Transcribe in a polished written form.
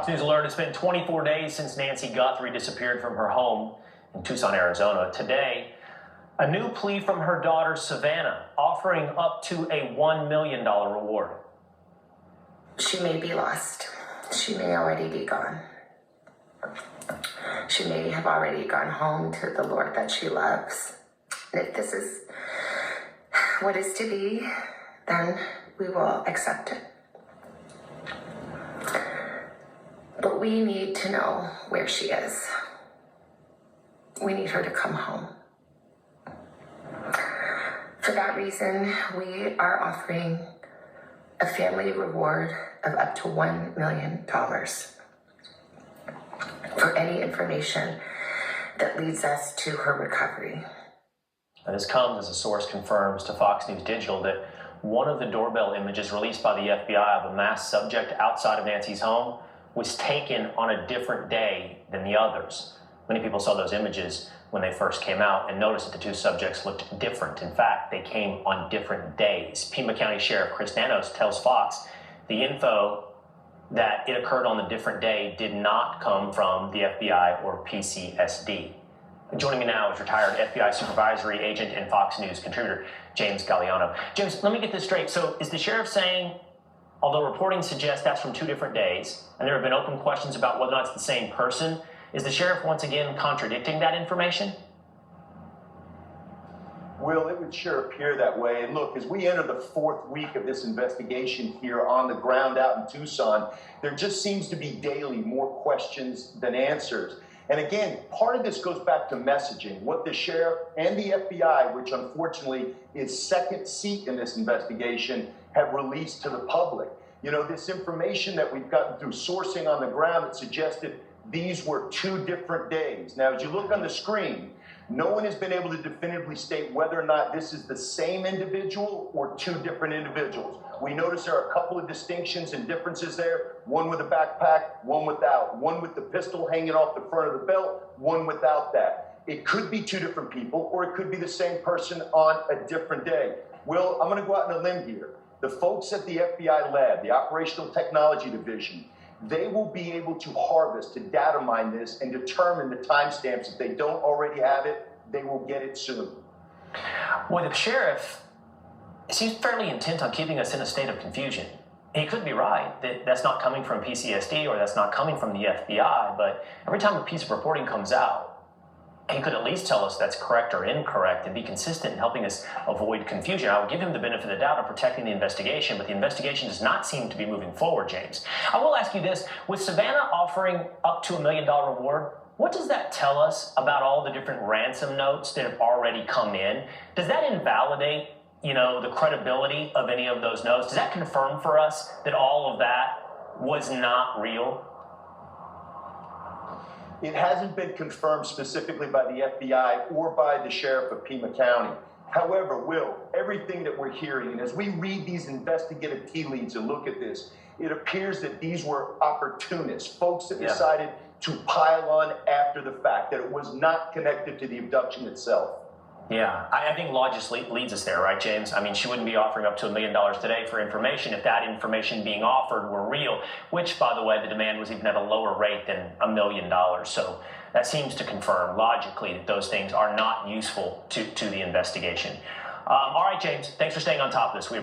Fox News Alert. It's been 24 days since Nancy Guthrie disappeared from her home in Tucson, Arizona. Today, a new plea from her daughter, Savannah, offering up to a $1 million reward. She may be lost. She may already be gone. She may have already gone home to the Lord that she loves. And if this is what is to be, then we will accept it. But we need to know where she is. We need her to come home. For that reason, we are offering a family reward of up to $1 million for any information that leads us to her recovery. And this comes as a source confirms to Fox News Digital that one of the doorbell images released by the FBI of a masked subject outside of Nancy's home was taken on a different day than the others. Many people saw those images when they first came out and noticed that the two subjects looked different. In fact, they came on different days. Pima County Sheriff Chris Nanos tells Fox the info that it occurred on the different day did not come from the FBI or PCSD. Joining me now is retired FBI supervisory agent and Fox News contributor James Galliano. James, let me get this straight. So is the sheriff saying, although reporting suggests that's from 2 different days, and there have been open questions about whether or not it's the same person, is the sheriff once again contradicting that information? Will, it would sure appear that way. And look, as we enter the 4th week of this investigation here on the ground out in Tucson, there just seems to be daily more questions than answers. And again, part of this goes back to messaging, what the sheriff and the FBI, which unfortunately is second seat in this investigation, have released to the public. You know, this information that we've gotten through sourcing on the ground that suggested these were 2 different days. Now, as you look on the screen, no one has been able to definitively state whether or not this is the same individual or 2 different individuals. We notice there are a couple of distinctions and differences there. One with a backpack, one without. One with the pistol hanging off the front of the belt, one without that. It could be 2 different people, or it could be the same person on a different day. Will, I'm going to go out on a limb here. The folks at the FBI lab, the Operational Technology Division, they will be able to harvest, to data mine this, and determine the timestamps. If they don't already have it, they will get it soon. Well, the sheriff seems fairly intent on keeping us in a state of confusion. He could be right that that's not coming from PCSD or that's not coming from the FBI, but every time a piece of reporting comes out, he could at least tell us that's correct or incorrect and be consistent in helping us avoid confusion. I would give him the benefit of the doubt of protecting the investigation, but the investigation does not seem to be moving forward, James. I will ask you this. With Savannah offering up to $1 million reward, what does that tell us about all the different ransom notes that have already come in? Does that invalidate, the credibility of any of those notes? Does that confirm for us that all of that was not real? It hasn't been confirmed specifically by the FBI or by the sheriff of Pima County. However, Will, everything that we're hearing, and as we read these investigative tea leaves and look at this, it appears that these were opportunists, folks that decided to pile on after the fact, that it was not connected to the abduction itself. Yeah, I think law just leads us there, right, James? I mean, she wouldn't be offering up to $1 million today for information if that information being offered were real, which, by the way, the demand was even at a lower rate than $1 million. So that seems to confirm logically that those things are not useful to the investigation. All right, James, thanks for staying on top of this. We